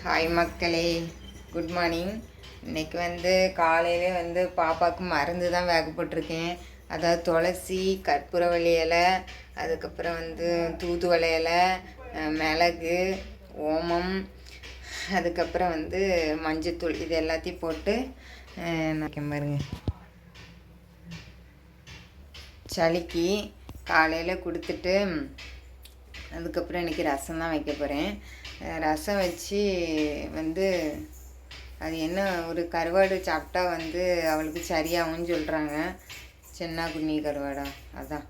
Hi மக்களே, good morning. இன்றைக்கி காலையிலே பாப்பாவுக்கு மருந்து தான் வேக போட்டிருக்கேன். அதாவது துளசி, கற்பூரவள்ளி இலை, அதுக்கப்புறம் தூதுவளை இலை, மிளகு, ஓமம், அதுக்கப்புறம் மஞ்சத்தூள், இது எல்லாத்தையும் போட்டு நான் பாருங்க சளிக்கு காலையில் கொடுத்துட்டு அதுக்கப்புறம் இன்றைக்கி ரசம் தான் வைக்க போகிறேன். ரசம் வச்சு அது என்ன ஒரு கருவாடு சாப்பிட்டா அவளுக்கு சரியாகும்னு சொல்கிறாங்க. சென்னா குன்னி கருவாடா, அதான்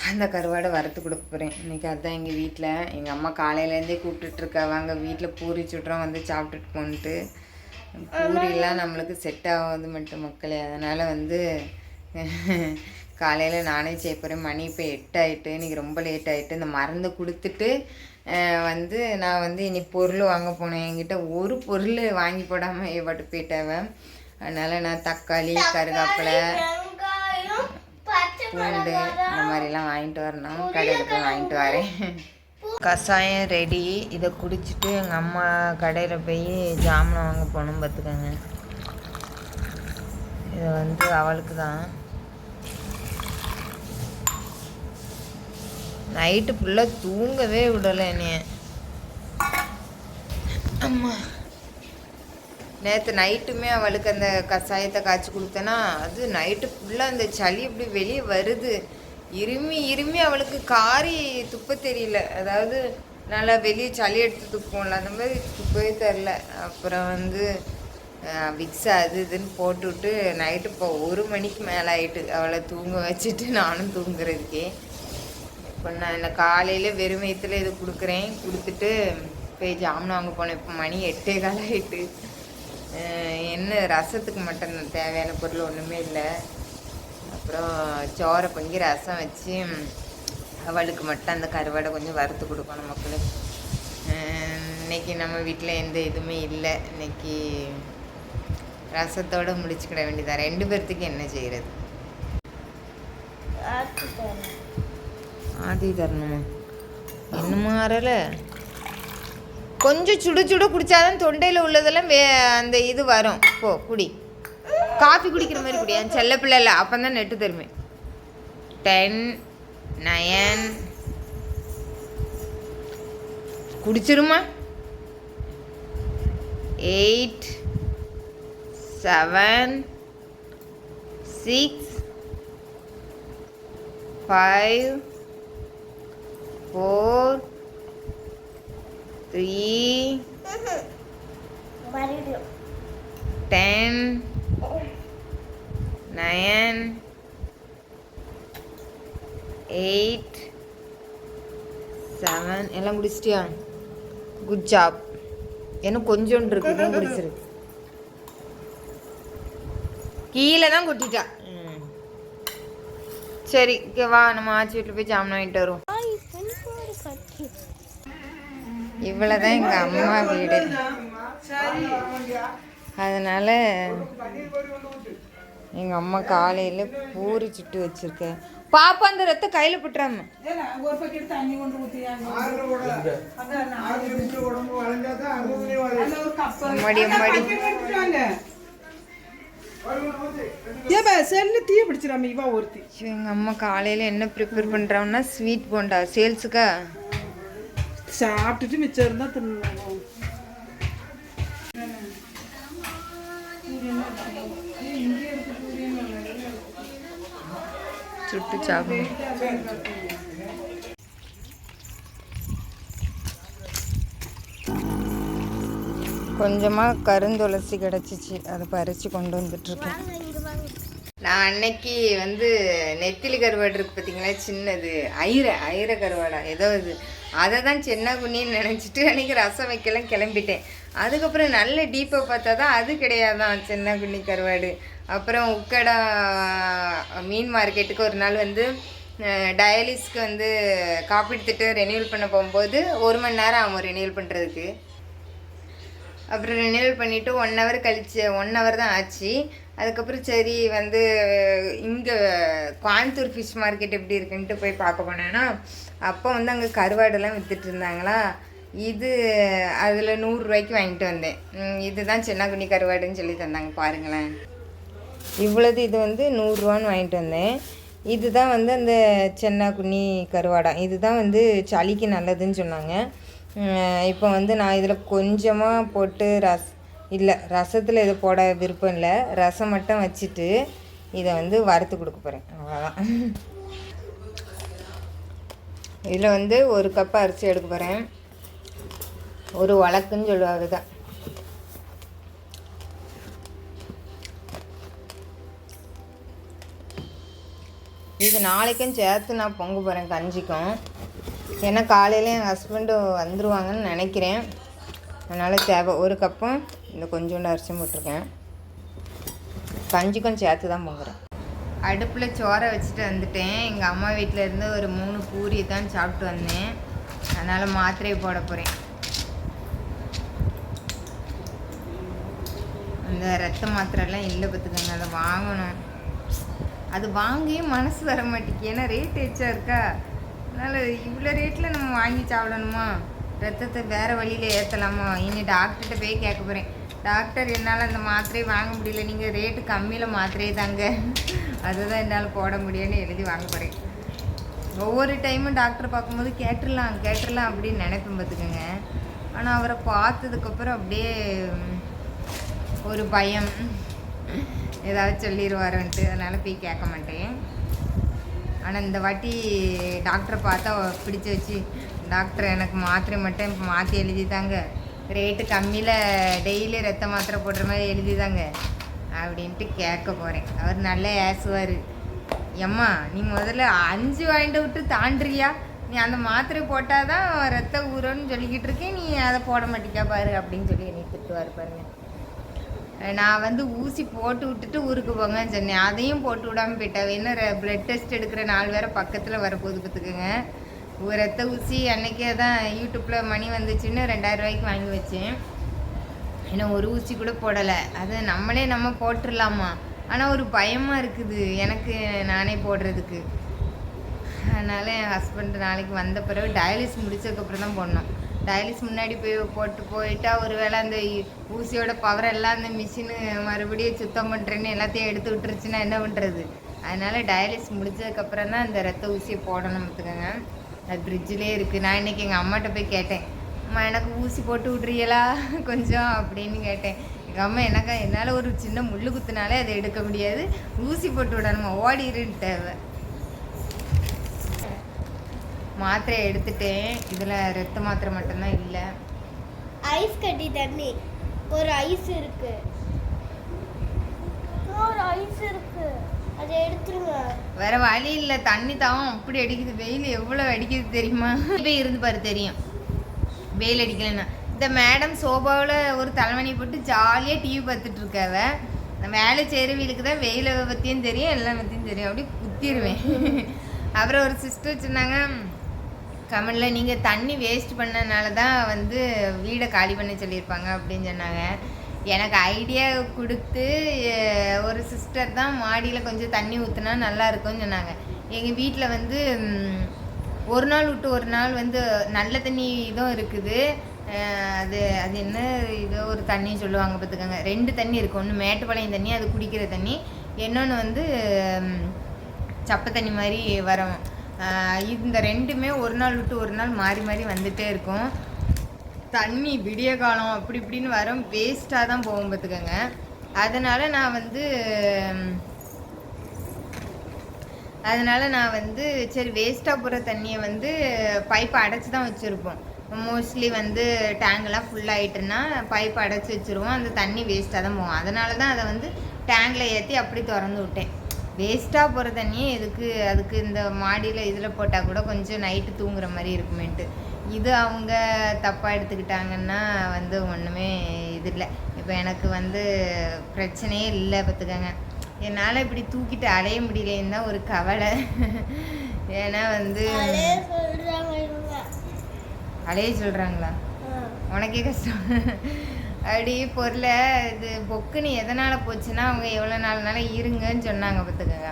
அந்த கருவாடை வறுத்து கொடுக்க போகிறேன் இன்றைக்கி. அதுதான் எங்கள் வீட்டில் எங்கள் அம்மா காலையிலேருந்தே கூப்பிட்டுட்ருக்கா, வாங்க வீட்டில் பூரி சுட்டுறோம் சாப்பிட்டுட்டு போன்ட்டு. பூரிலாம் நம்மளுக்கு செட் ஆகாது மட்டும் மக்களே. அதனால் காலையில் நானே செய்ய போகிறேன். மணி இப்போ 8 ஆகிட்டு, இன்றைக்கி ரொம்ப லேட் ஆகிட்டு. இந்த மருந்து கொடுத்துட்டு நான் இனி பொருள் வாங்க போனேன். என்கிட்ட ஒரு பொருள் வாங்கி போடாமல் ஏவாட்டு போயிட்டாவன். அதனால் நான் தக்காளி, கருவேப்பிலை, பூண்டு இந்த மாதிரிலாம் வாங்கிட்டு வரணும். கடையில் போய் வாங்கிட்டு வரேன். கஷாயம் ரெடி. இதை குடிச்சிட்டு எங்கள் அம்மா கடையில் போய் ஜாமான் வாங்க போகணும் பார்த்துக்கோங்க. இது அவளுக்கு தான். நைட்டு ஃபுல்லாக தூங்கவே விடலை என்னைய. அம்மா நேற்று நைட்டுமே அவளுக்கு அந்த கஷாயத்தை காய்ச்சி கொடுத்தேன்னா அது நைட்டு ஃபுல்லாக அந்த சளி இப்படி வெளியே வருது. இருமி அவளுக்கு காரி துப்ப தெரியல. அதாவது நல்லா வெளியே சளி எடுத்து துப்போம்ல, அந்த மாதிரி துப்பவே தெரில. அப்புறம் விக்ஸ் அது இதுன்னு போட்டுவிட்டு நைட்டு இப்போ 1 மணிக்கு மேலே ஆகிட்டு அவளை தூங்க வச்சுட்டு நானும் தூங்குறதுக்கே. இப்போ நான் காலையில் வெறும் வயிற்றுல இது கொடுக்குறேன். கொடுத்துட்டு போய் ஜாமான் வாங்க போனேன். இப்போ மணி 8:15 ஆகிட்டு. என்ன ரசத்துக்கு மட்டும் தேவையான பொருள் ஒன்றுமே இல்லை. அப்புறம் சோறை பொங்கி ரசம் வச்சு அவளுக்கு மட்டும் அந்த கருவாடை கொஞ்சம் வறுத்து கொடுக்கணும் மக்களுக்கு. இன்றைக்கி நம்ம வீட்டில் எந்த இதுவுமே இல்லை. இன்றைக்கி ரசத்தோடு முடிச்சுக்கிட வேண்டியதான். 2 பேர்த்துக்கு என்ன செய்கிறது? ஆதி தரணுமா? இன்னும் மாறலை. கொஞ்சம் சுடு சுட குடித்தாதான் தொண்டையில் உள்ளதெல்லாம் அந்த இது வரும். போ குடி, காஃபி குடிக்கிற மாதிரி குடி. என் செல்ல பிள்ளை இல்லை, அப்போ தான் நெட்டு தருமே. 10, 9 குடிச்சிருமா? 8, 7, 6, 5, 4, 3, 10, 9, 8, 7 எல்லாம் குடிச்சிட்டியா? Good job. என்ன கொஞ்சோண்டு இருக்குது குடிச்சிரு. கீழே தான் கொட்டிட்டா. சரி வா, நம்ம ஆச்சி வீட்டில் போய் ஜாமான் வாங்கிட்டு வருவோம். இவ்வளோதான் எங்கள் அம்மா வீடு. அதனால் எங்கள் அம்மா காலையில் பூரி சுட்டு வச்சுருக்கேன். பாப்பா அந்த ரத்த கையில் போட்டுறாம மடி மடி எங்கள் அம்மா காலையில் என்ன ப்ரிப்பேர் பண்ணுறாங்கன்னா ஸ்வீட் போண்டா சேல்ஸுக்கா சாப்பிட்டுட்டு மிச்சம் இருந்தால் தின்னு சுட்டு சாப்பிடும். கொஞ்சமாக கருந்துளசி கிடச்சிச்சு, அதை பறித்து கொண்டு வந்துட்டுருக்கேன். நான் அன்னைக்கு நெத்திலி கருவாடு இருக்குது பார்த்தீங்களா, சின்னது ஐர கருவாடா ஏதோ இது, அதை தான் சென்னா குன்னின்னு நினச்சிட்டு அன்றைக்கி ரசம் வைக்கலாம் கிளம்பிட்டேன். அதுக்கப்புறம் நல்ல டீப்பாக பார்த்தா தான் அது கிடையாதான் சென்னா குன்னி கருவாடு. அப்புறம் உக்கடா மீன் மார்க்கெட்டுக்கு ஒரு நாள் டயாலிஸ்க்கு காப்பீடு திட்டம் ரெனியூவல் பண்ண போகும்போது 1 மணி நேரம் ஆகும் ரெனியூவல் பண்ணுறதுக்கு. அப்புறம் ரெனியூவல் பண்ணிவிட்டு 1 ஹவர் கழிச்சு 1 ஹவர் தான் ஆச்சு. அதுக்கப்புறம் சரி இங்கே கோயம்புத்தூர் ஃபிஷ் மார்க்கெட் எப்படி இருக்குன்ட்டு போய் பார்க்க போனேன்னா அப்போ அங்கே கருவாடெல்லாம் விற்றுட்டு இருந்தாங்களா. இது அதில் 100 ரூபாய்க்கு வாங்கிட்டு வந்தேன். இதுதான் சின்ன குனி கருவாடுன்னு சொல்லி தந்தாங்க பாருங்களேன். இவ்வளவு இது வந்து 100 ரூபான்னு வாங்கிட்டு வந்தேன். இதுதான் வந்து அந்த சின்ன குனி கருவாடா, இதுதான் வந்து சளிக்கு நல்லதுன்னு சொன்னாங்க. இப்போ வந்து நான் இதில் கொஞ்சமாக போட்டு ரசத்தில் இதை போட விருப்பம் இல்லை, ரசம் மட்டும் வச்சுட்டு இதை வந்து வறுத்து கொடுக்க போகிறேன், அவ்வளோதான். இதில் வந்து 1 கப் அரிசி எடுக்க போகிறேன். ஒரு வழக்குன்னு சொல்லுவாங்க தான். இது நாளைக்கும் சேர்த்து நான் பொங்க போகிறேன் கஞ்சிக்கும். ஏன்னா காலையில் என் ஹஸ்பண்டு வந்துடுவாங்கன்னு நினைக்கிறேன். அதனால் தேவை 1 கப்பும் இந்த கொஞ்சோண்டு அரிசி போட்டிருக்கேன். கஞ்சிக்கும் சேர்த்து தான் பொங்குறேன். அடுப்பில் சோறை வச்சுட்டு வந்துட்டேன். எங்கள் அம்மா வீட்டில் இருந்து ஒரு 3 பூரி தான் சாப்பிட்டு வந்தேன். அதனால் மாத்திரையை போட போகிறேன். அந்த ரத்த மாத்திரைலாம் இல்லை பார்த்துக்கோங்க, அதை வாங்கணும். அது வாங்கியே மனசு வர மாட்டேங்குது, ஏன்னா ரேட் எச்சா இருக்கா. அதனால் இவ்வளோ ரேட்டில் நம்ம வாங்கி சாப்பிடணுமா, ரத்தத்தை வேறு வழியில் ஏற்றலாமா. இனி டாக்டர்கிட்ட போய் கேட்க போகிறேன். டாக்டர், என்னால் அந்த மாத்திரையை வாங்க முடியல, நீங்கள் ரேட்டு கம்மியில் மாத்திரையை தாங்க, அதுதான் என்னால் போட முடியும்னு எழுதி வாங்க போகிறேன். ஒவ்வொரு டைமும் டாக்டர் பார்க்கும்போது கேட்டுடலாம் அப்படின்னு நினைப்பேன் பார்த்துக்கோங்க. ஆனால் அவரை பார்த்ததுக்கப்புறம் அப்படியே ஒரு பயம், ஏதாவது சொல்லிடுவாருன்ட்டு, அதனால் போய் கேட்க மாட்டேன். ஆனால் இந்த வாட்டி டாக்டரை பார்த்தா பிடிச்சி வச்சு, டாக்டர் எனக்கு மாத்திரை மட்டும் இப்போ மாற்றி எழுதி தாங்க, ரேட்டு கம்மியில் டெய்லி ரத்த மாத்திரை போடுற மாதிரி எழுதி தாங்க அப்படின்ட்டு கேட்க போகிறேன். அவர் நல்லா ஏசுவார். எம்மா, நீ முதல்ல 5 வாங்கிட்டு விட்டு தாண்டுறியா, நீ அந்த மாத்திரை போட்டால் தான் ரத்த ஊறன்னு சொல்லிக்கிட்டு இருக்கேன், நீ அதை போட மாட்டிக்கா பாரு அப்படின்னு சொல்லி என்னை திட்டுவார் பாருங்க. நான் வந்து ஊசி போட்டு விட்டுட்டு ஊருக்கு போங்கன்னு சொன்னேன், அதையும் போட்டு விடாமல் போயிட்டாவே. இன்னும் பிளட் டெஸ்ட் எடுக்கிற 4 வேறு பக்கத்தில் வரப்போகுது பார்த்துக்குங்க. ரத்த ஊசி அன்றைக்கே தான் யூடியூப்பில் மணி வந்துச்சுன்னு 2000 ரூபாய்க்கு வாங்கி வச்சேன். இன்னும் ஒரு ஊசி கூட போடலை. அது நம்ம போட்டுடலாமா, ஆனால் ஒரு பயமாக இருக்குது எனக்கு நானே போடுறதுக்கு. அதனால் என் ஹஸ்பண்ட் நாளைக்கு வந்த பிறகு டயாலிசிஸ் முடிச்சதுக்கப்புறம் தான் போடணும். டயாலிசிஸ் முன்னாடி போயிட்டா ஒரு வேளை அந்த ஊசியோட பவர் எல்லாம் அந்த மிஷினு மறுபடியும் சுத்தம் பண்ணுறேன்னு எல்லாத்தையும் எடுத்து விட்டுருச்சுன்னா என்ன பண்ணுறது. அதனால் டயாலிசிஸ் முடிச்சதுக்கப்புறம் தான் அந்த ரத்த ஊசியை போடணும் பார்த்துக்கோங்க. அது ஃப்ரிட்ஜிலே இருக்குது. நான் இன்றைக்கி எங்கள் அம்மாட்ட போய் கேட்டேன், அம்மா எனக்கு ஊசி போட்டு விட்றீங்களா கொஞ்சம் அப்படின்னு கேட்டேன். எங்கள் அம்மா என்னால் ஒரு சின்ன முள் குத்துனாலே அதை எடுக்க முடியாது, ஊசி போட்டு விடணுமா, ஓடிடுன்னு தேவை. மாத்திரை எடுத்துட்டேன். இதில் ரத்த மாத்திரை மட்டும்தான் இல்லை. ஐஸ் கட்டி தண்ணி ஒரு ஐஸ் இருக்கு, அதை எடுத்துருங்க. வேற வழி இல்லை, தண்ணி தாவும் அப்படி அடிக்குது, வெயில் எவ்வளோ அடிக்குது தெரியுமா. இப்போ இருந்து பாரு தெரியும் வெயில் அடிக்கலைன்னா. இந்த மேடம் சோபாவில் ஒரு தலைவணி போட்டு ஜாலியாக டிவி பார்த்துட்டு இருக்காவ. வேலை செய்கிறவங்களுக்கு தான் வெயிலை பற்றியும் தெரியும், எல்லாம் பற்றியும் தெரியும், அப்படி குத்திடுவேன். அப்புறம் ஒரு சிஸ்டர் சொன்னாங்க கமெண்டில், நீங்கள் தண்ணி வேஸ்ட் பண்ணனால தான் வந்து வீடை காலி பண்ண சொல்லியிருப்பாங்க அப்படின்னு சொன்னாங்க. எனக்கு ஐடியா கொடுத்து ஒரு சிஸ்டர் தான் மாடியில் கொஞ்சம் தண்ணி ஊற்றுனா நல்லா இருக்கும்னு சொன்னாங்க. எங்கள் வீட்டில் வந்து ஒரு நாள் விட்டு ஒரு நாள் வந்து நல்ல தண்ணி இதுவும் இருக்குது. அது என்ன இதோ ஒரு தண்ணி சொல்லுவாங்க பார்த்துக்கோங்க. 2 தண்ணி இருக்குது. ஒன்று மேட்டுப்பாளையம் தண்ணி, அது குடிக்கிற தண்ணி. இன்னொன்று வந்து சப்பை தண்ணி மாதிரி வரும். இந்த 2மே ஒரு நாள் விட்டு ஒரு நாள் மாறி மாறி வந்துகிட்டே இருக்கும். தண்ணி விடிய காலம் அப்படி இப்படின்னு வரும், வேஸ்ட்டாக தான் போகும் பார்த்துக்கோங்க. அதனால் நான் வந்து சரி வேஸ்ட்டாக போகிற தண்ணியை வந்து பைப்பை அடைச்சி தான் வச்சுருப்போம். மோஸ்ட்லி வந்து டேங்கெல்லாம் ஃபுல்லாகிட்டுன்னா பைப்பை அடைச்சி வச்சுருவோம், அந்த தண்ணி வேஸ்ட்டாக தான் போகும். அதனால தான் அதை வந்து டேங்கில் ஏற்றி அப்படி திறந்து விட்டேன். வேஸ்ட்டாக போகிற தண்ணியே எதுக்கு, அதுக்கு இந்த மாடியில் இதில் போட்டால் கூட கொஞ்சம் நைட்டு தூங்குற மாதிரி இருக்குமேன்ட்டு. இது அவங்க தப்பாக எடுத்துக்கிட்டாங்கன்னா வந்து ஒன்றுமே இது இல்லை. இப்போ எனக்கு வந்து பிரச்சனையே இல்லை பார்த்துக்கோங்க. என்னால் இப்படி தூக்கிட்டு அலைய முடியலன்னு தான் ஒரு கவலை. ஏன்னா வந்து அலைய சொல்கிறாங்களா, உனக்கே கஷ்டம். அப்படி பொருளை இது பொக்குன்னு எதனால் போச்சுன்னா அவங்க எவ்வளோ நாள்னால இருங்கன்னு சொன்னாங்க பார்த்துக்கோங்க.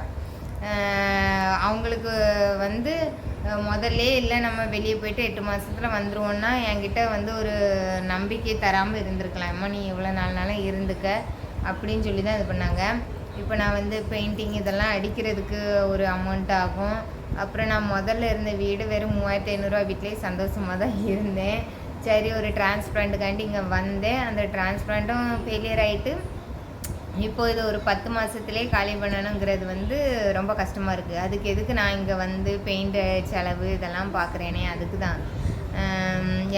அவங்களுக்கு வந்து முதல்ல இல்லை நம்ம வெளியே போயிட்டு 8 மாதத்தில் வந்துடுவோன்னா என்கிட்ட வந்து ஒரு நம்பிக்கை தராமல் இருந்திருக்கலாம். அம்மா நீ இவ்வளோ நாளாக இருந்துக்க அப்படின்னு சொல்லி தான் இது பண்ணாங்க. இப்போ நான் வந்து பெயிண்டிங் இதெல்லாம் அடிக்கிறதுக்கு ஒரு அமௌண்ட் ஆகும். அப்புறம் நான் முதல்ல இருந்த வீடு வெறும் 3500 வீட்டிலேயே சந்தோஷமாக தான் இருந்தேன். சரி ஒரு டிரான்ஸ்பிளான்ட்டுக்காண்டி இங்கே வந்தேன். அந்த டிரான்ஸ்பிளான்ட்டும் ஃபெயிலியர் ஆகிட்டு இப்போ இது ஒரு 10 மாதத்துலேயே காலி பண்ணணுங்கிறது வந்து ரொம்ப கஷ்டமாக இருக்குது. அதுக்கு எதுக்கு நான் இங்கே வந்து பெயிண்ட் செலவு இதெல்லாம் பார்க்குறேனே அதுக்கு தான்.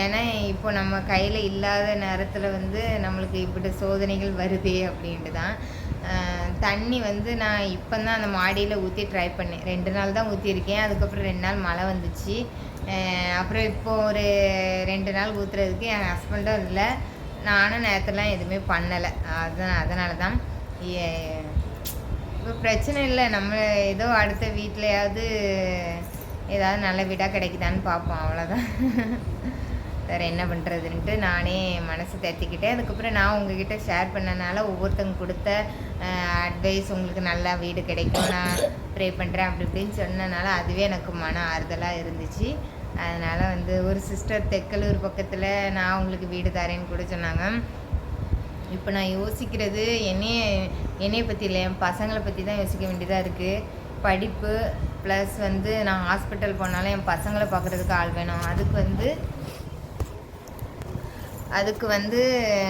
ஏன்னா இப்போ நம்ம கையில் இல்லாத நேரத்தில் வந்து நம்மளுக்கு இப்படி சோதனைகள் வருதே அப்படின்ட்டு தான். தண்ணி வந்து நான் இப்போ தான் அந்த மாடியில் ஊற்றி ட்ரை பண்ணேன். 2 நாள் தான் ஊற்றிருக்கேன். அதுக்கப்புறம் 2 நாள் மழை வந்துச்சு. அப்புறம் இப்போது ஒரு 2 நாள் ஊற்றுறதுக்கு என் ஹஸ்பண்டும் இல்லை, நானும் நேரத்துலாம் எதுவுமே பண்ணலை. அதனால தான் இப்போ பிரச்சனை இல்லை. நம்ம ஏதோ அடுத்த வீட்லையாவது ஏதாவது நல்ல வீடாக கிடைக்குதான்னு பார்ப்போம், அவ்வளோதான். வேறு என்ன பண்ணுறதுன்ட்டு நானே மனசு தேர்த்திக்கிட்டேன். அதுக்கப்புறம் நான் உங்ககிட்ட ஷேர் பண்ணனால ஒவ்வொருத்தங்க கொடுத்த அட்வைஸ் உங்களுக்கு நல்லா வீடு கிடைக்கும், நான் ப்ரே பண்ணுறேன் அப்படி இப்படின்னு சொன்னனால அதுவே எனக்கு மன ஆறுதலாக இருந்துச்சு. அதனால் வந்து ஒரு சிஸ்டர் தெக்கலூர் பக்கத்தில் நான் உங்களுக்கு வீடு தரேன்னு கூட சொன்னாங்க. இப்போ நான் யோசிக்கிறது என்னையை பற்றி இல்லை, என் பசங்களை பற்றி தான் யோசிக்க வேண்டியதாக இருக்குது. படிப்பு ப்ளஸ் வந்து நான் ஹாஸ்பிட்டல் போனாலும் என் பசங்களை பார்க்குறதுக்கு ஆள் வேணும். அதுக்கு வந்து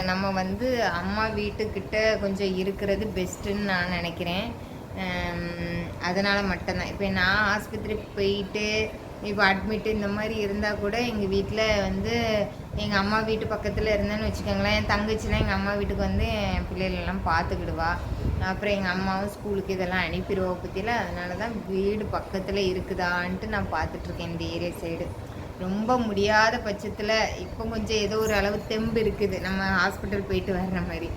நம்ம வந்து அம்மா வீட்டுக்கிட்ட கொஞ்சம் இருக்கிறது பெஸ்ட்டுன்னு நான் நினைக்கிறேன். அதனால் மட்டும்தான் இப்போ நான் ஆஸ்பத்திரிக்கு போயிட்டு இப்போ அட்மிட்டு இந்த மாதிரி இருந்தால் கூட எங்கள் வீட்டில் வந்து எங்கள் அம்மா வீட்டு பக்கத்தில் இருந்தேன்னு வச்சுக்கோங்களேன், என் தங்கச்சிலாம் எங்கள் அம்மா வீட்டுக்கு வந்து என் பிள்ளைகளெல்லாம் பார்த்துக்கிடுவா. அப்புறம் எங்கள் அம்மாவும் ஸ்கூலுக்கு இதெல்லாம் அனுப்பிடுவா பற்றியில். அதனால தான் வீடு பக்கத்தில் இருக்குதான்ட்டு நான் பார்த்துட்ருக்கேன் இந்த ஏரியா சைடு. ரொம்ப முடியாத பட்சத்தில் இப்போ கொஞ்சம் ஏதோ ஒரு அளவு தெம்பு இருக்குது, நம்ம ஹாஸ்பிட்டல் போயிட்டு வர்ற மாதிரி.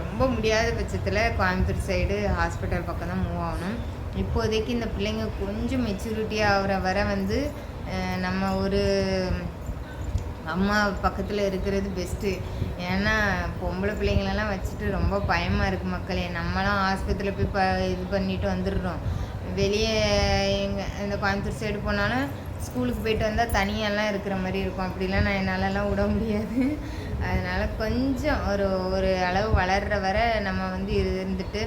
ரொம்ப முடியாத பட்சத்தில் கோயம்புத்தூர் சைடு ஹாஸ்பிட்டல் பக்கம் தான் மூவ் ஆகணும். இப்போதைக்கு இந்த பிள்ளைங்க கொஞ்சம் மெச்சூரிட்டியாக ஆகிற வர வந்து நம்ம ஒரு அம்மா பக்கத்தில் இருக்கிறது பெஸ்ட்டு. ஏன்னா பொம்பளை பிள்ளைங்களெல்லாம் வச்சுட்டு ரொம்ப பயமாக இருக்குது மக்களே. நம்மளாம் ஆஸ்பத்திரியில் போய் இது பண்ணிட்டு வந்துடுறோம். வெளியே இந்த கோயம்புத்தூர் சைடு போனாலும் ஸ்கூலுக்கு போயிட்டு வந்தால் தனியாலாம் இருக்கிற மாதிரி இருக்கும். அப்படிலாம் நான் என்னாலலாம் விட முடியாது. அதனால் கொஞ்சம் ஒரு அளவு வளர்கிற வர நம்ம வந்து இருந்துட்டு,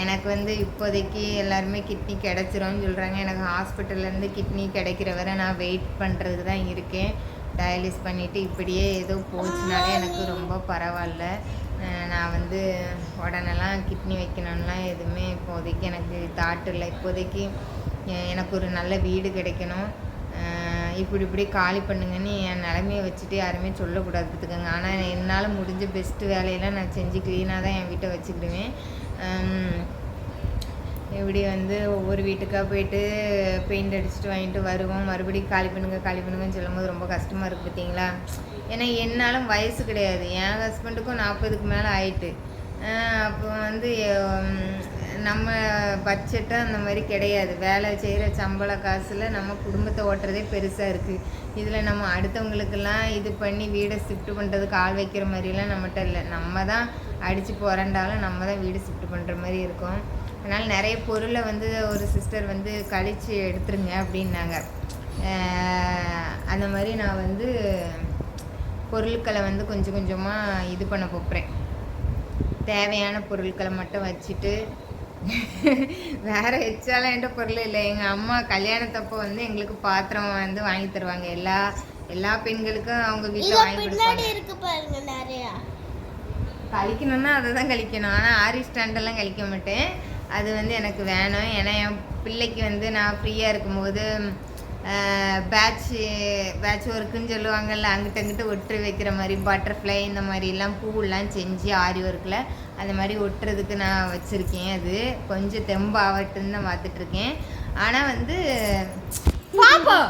எனக்கு வந்து இப்போதைக்கு எல்லாருமே கிட்னி கிடச்சிரும்னு சொல்கிறாங்க. எனக்கு ஹாஸ்பிட்டல்லேருந்து கிட்னி கிடைக்கிற வரை நான் வெயிட் பண்ணுறதுக்கு தான் இருக்கேன். டயாலிஸ் பண்ணிவிட்டு இப்படியே ஏதோ போச்சுனாலே எனக்கு ரொம்ப பரவாயில்ல. நான் வந்து உடனெல்லாம் கிட்னி வைக்கணும்லாம் எதுவுமே இப்போதைக்கு எனக்கு தாட் இல்லை. இப்போதைக்கு எனக்கு ஒரு நல்ல வீடு கிடைக்கணும், இப்படி காலி பண்ணுங்கன்னு என் நிலமையை வச்சுட்டு யாருமே சொல்லக்கூடாது பார்த்துக்கோங்க. ஆனால் என்னால் முடிஞ்ச பெஸ்ட்டு வேலையெல்லாம் நான் செஞ்சு க்ளீனாக தான் என் வீட்டை வச்சுக்கிடுவேன். இப்படி வந்து ஒவ்வொரு வீட்டுக்காக போயிட்டு பெயிண்ட் அடிச்சுட்டு வாங்கிட்டு வருவோம், மறுபடியும் காலி பண்ணுங்கன்னு சொல்லும்போது ரொம்ப கஷ்டமாக இருக்குது பார்த்தீங்களா. ஏன்னா என்னாலும் வயசு கிடையாது, என் ஹஸ்பண்டுக்கும் 40க்கு மேலே ஆயிட்டு. அப்போ வந்து நம்ம பட்ஜெட்டை அந்த மாதிரி கிடையாது. வேலை செய்கிற சம்பள காசில் நம்ம குடும்பத்தை ஓட்டுறதே பெருசாக இருக்குது. இதில் நம்ம அடுத்தவங்களுக்கெல்லாம் இது பண்ணி வீடை ஷிஃப்ட் பண்ணுறதுக்கு ஆள் வைக்கிற மாதிரிலாம் நம்மகிட்ட இல்லை. நம்ம தான் அடித்து புரண்டாலும் நம்ம தான் வீடு ஷிஃப்ட் பண்ணுற மாதிரி இருக்கும். அதனால் நிறைய பொருளை வந்து ஒரு சிஸ்டர் வந்து கழித்து எடுத்துருங்க அப்படின்னாங்க. அந்த மாதிரி நான் வந்து பொருட்களை வந்து கொஞ்சம் கொஞ்சமாக இது பண்ண போகிறேன். தேவையான பொருட்களை மட்டும் வச்சுட்டு வேறு எச்சாலன்ற பொருள் இல்லை. எங்கள் அம்மா கல்யாணத்தப்போ வந்து எங்களுக்கு பாத்திரம் வந்து வாங்கி தருவாங்க. எல்லா பெண்களுக்கும் அவங்க வீட்டில் வாங்கி கொடுப்பாங்க. நிறையா கழிக்கணும்னா அதை தான் கழிக்கணும். ஆனால் ஆரி ஸ்டாண்டெல்லாம் கழிக்க மாட்டேன். அது வந்து எனக்கு வேணும். ஏன்னா என் பிள்ளைக்கு வந்து நான் ஃப்ரீயாக இருக்கும்போது பேட்ச் ஒர்க்குன்னு சொல்லுவாங்கள்ல, அங்கிட்ட ஒட்டு வைக்கிற மாதிரி பட்டர்ஃப்ளை இந்த மாதிரிலாம் பூவெல்லாம் செஞ்சு ஆரி ஒர்க்கில் அந்த மாதிரி ஒட்டுறதுக்கு நான் வச்சுருக்கேன். அது கொஞ்சம் தெம்பாகட்டுன்னு தான் பார்த்துட்ருக்கேன். ஆனால் வந்து பாப்போம்,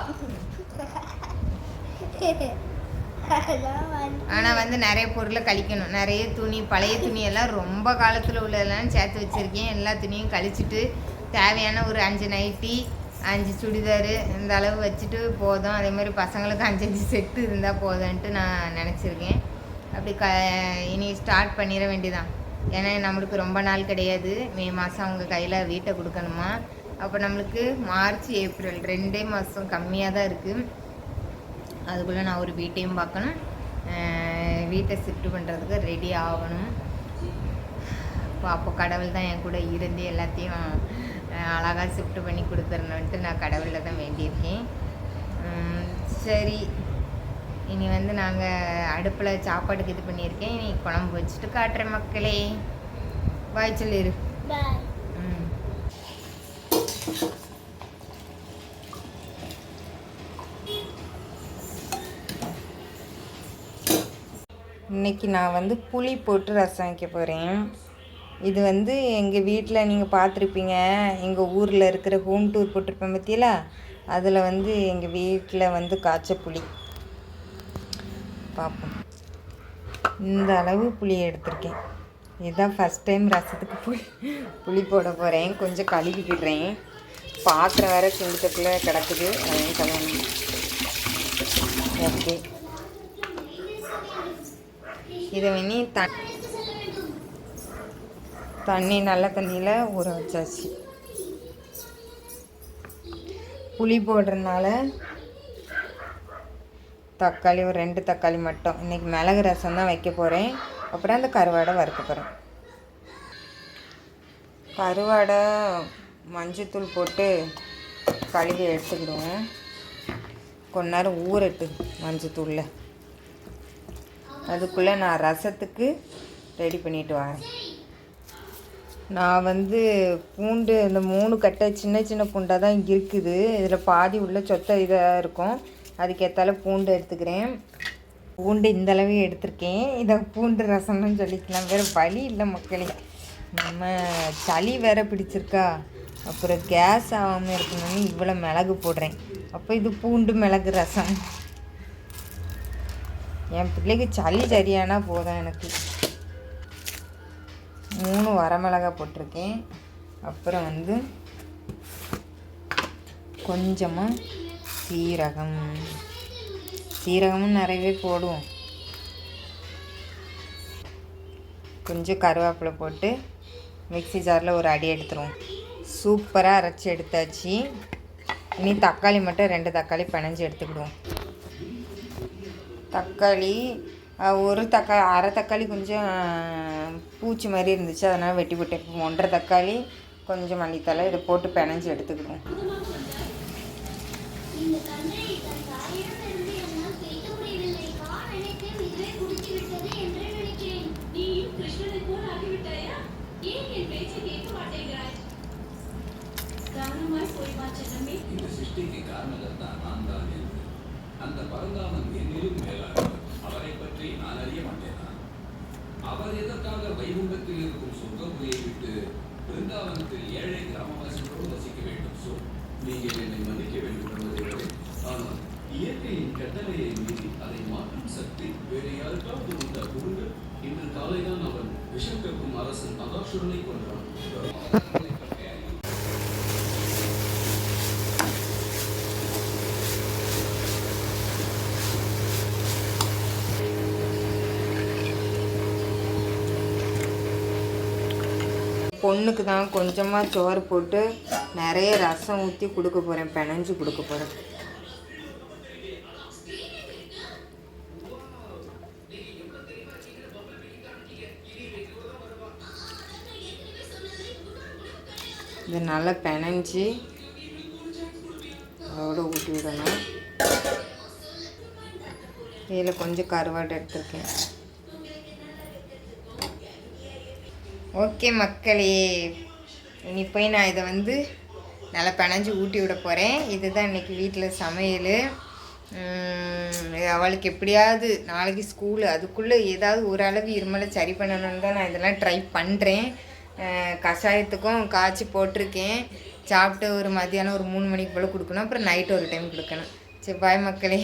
ஆனால் வந்து நிறைய பொருளை கழிக்கணும். நிறைய துணி, பழைய துணியெல்லாம் ரொம்ப காலத்தில் உள்ளதெல்லாம் சேர்த்து வச்சுருக்கேன். எல்லா துணியும் கழிச்சிட்டு தேவையான ஒரு 5 நைட்டி 5 சுடிதாரு இந்த அளவு வச்சுட்டு போதும். அதே மாதிரி பசங்களுக்கு 5 செட்டு இருந்தால் போதும்ன்ட்டு நான் நினச்சிருக்கேன். அப்படி இனி ஸ்டார்ட் பண்ணிட வேண்டியதான். ஏன்னா நம்மளுக்கு ரொம்ப நாள் கிடையாது. மே மாதம் அவங்க கையில் வீட்டை கொடுக்கணுமா. அப்போ நம்மளுக்கு மார்ச் ஏப்ரல் 2 மாதம் கம்மியாக தான் இருக்குது. அதுக்குள்ளே நான் ஒரு வீட்டையும் பார்க்கணும், வீட்டை ஷிஃப்ட் பண்ணுறதுக்கு ரெடி ஆகணும். அப்போ கடவுள் தான் என் கூட இருந்து எல்லாத்தையும் அழகாக ஷிஃப்ட் பண்ணி கொடுத்துடணுன்ட்டு நான் கடவுளில் தான் வேண்டியிருக்கேன். சரி, இனி வந்து நாங்கள் அடுப்பில் சாப்பாட்டுக்கு இது பண்ணியிருக்கேன். இனி குழம்பு வச்சுட்டு காட்டுறேன் மக்களே. பாய் சொல்லிடு. இன்றைக்கி நான் வந்து புளி போட்டு ரசம் வைக்க போகிறேன். இது வந்து எங்கள் வீட்டில் நீங்கள் பார்த்துருப்பீங்க, எங்கள் ஊரில் இருக்கிற ஹோம் டூர் போட்டிருப்பேன் பற்றியில, அதில் வந்து எங்கள் வீட்டில் வந்து காய்ச்ச புளி பார்ப்போம். இந்த அளவு புளியை எடுத்திருக்கேன். இதுதான் ஃபஸ்ட் டைம் ரசத்துக்கு புளி போட போகிறேன். கொஞ்சம் கழுவிக்கிடுறேன். பாத்திரம் வேறு சிந்துக்குள்ளே கிடக்குது, அதையும் கழுவணும். ஓகே, இதை வேணி தண்ணி நல்ல தண்ணியில் ஊற வச்சாச்சு. புளி போடுறதுனால தக்காளி ஒரு 2 தக்காளி மட்டும். இன்றைக்கி மிளகு ரசம் தான் வைக்க போகிறேன். அப்புறம் அந்த கருவாடை வறுக்க போகிறேன். கருவாடை மஞ்சத்தூள் போட்டு கழுவி எடுத்துக்கிடுவோம். கொஞ்ச நேரம் ஊறட்டு மஞ்சத்தூளில். அதுக்குள்ளே நான் ரசத்துக்கு ரெடி பண்ணிட்டு வரேன். நான் வந்து பூண்டு இந்த 3 கட்டை சின்ன சின்ன பூண்டாக தான் இருக்குது. இதில் பாதி உள்ள சொத்தை இதாக இருக்கும். அதுக்கேற்றால பூண்டு எடுத்துக்கிறேன். பூண்டு இந்தளவே எடுத்திருக்கேன். இதை பூண்டு ரசம்னு சொல்லிக்கலாம், வேறு வழி இல்லை மக்களே. நம்ம சளி வேறு பிடிச்சிருக்கா, அப்புறம் கேஸ் ஆகாமல் இருக்கணும்னு இவ்வளோ மிளகு போடுறேன். அப்போ இது பூண்டு மிளகு ரசம். என் பிள்ளைக்கு சளி சரியானா போதும். எனக்கு 3 வரமிளகாய் போட்டிருக்கேன். அப்புறம் வந்து கொஞ்சமாக சீரகமும் நிறையவே போடுவோம். கொஞ்சம் கருவேப்பிலை போட்டு மிக்ஸி ஜாரில் ஒரு அடி எடுத்துருவோம். சூப்பராக அரைச்சி எடுத்தாச்சு. இனி தக்காளி மட்டும் 2 தக்காளி பிணைஞ்சி எடுத்துக்கிடுவோம். தக்காளி அரை தக்காளி கொஞ்சம் பூச்சி மாதிரி இருந்துச்சு, அதனால் வெட்டி போட்டேன். 1.5 தக்காளி கொஞ்சம் மல்லித்தலை இதை போட்டு பிணைஞ்சி எடுத்துக்கிடுவோம். அந்த பரந்தாமன் என்னிலும் மேலானவர். அவரை பற்றி நான் அறிய மாட்டேனா? அவர் எதற்காக வைகுண்டத்தில் இருக்கும் சொர்க்கபுரியை விட்டு பிருந்தாவனத்தில் ஏழை கிராமவாசிகளோடு வசிக்க வேண்டும்? நீங்கள் என்னை மன்னிக்க வேண்டும் என்பதை, ஆனால் இயற்கையின் கட்டளையை மீறி அதை மாற்றும் சக்தி வேறு யாருக்காவது உண்டா கூறுங்கள். இன்று காலைதான் அவன் விஷம் கக்கும் அரசன் அகாசுரனை கொன்றான். பொண்ணுக்கு தான் கொஞ்சமாக சோறு போட்டு நிறைய ரசம் ஊற்றி கொடுக்க போகிறேன், பிணைஞ்சு கொடுக்க போகிறேன். இது நல்லா பிணைஞ்சி அதோடு ஊட்டி விடணும். இதில் கொஞ்சம் கருவாடு எடுத்துருக்கேன். ஓகே மக்களே, இனி போய் நான் இதை வந்து நல்லா பிணைஞ்சி ஊட்டி விட போகிறேன். இதுதான் இன்றைக்கி வீட்டில் சமையல். அவளுக்கு எப்படியாவது நாளைக்கு ஸ்கூலு, அதுக்குள்ளே ஏதாவது ஓரளவு இருமலை சரி பண்ணணுன்னு தான் நான் இதெல்லாம் ட்ரை பண்ணுறேன். கஷாயத்துக்கும் காய்ச்சி போட்டிருக்கேன். சாப்பிட்டு ஒரு மத்தியானம் ஒரு 3 மணிக்கு போல் கொடுக்கணும். அப்புறம் நைட்டு ஒரு டைம் கொடுக்கணும். சரி, பாய் மக்களே.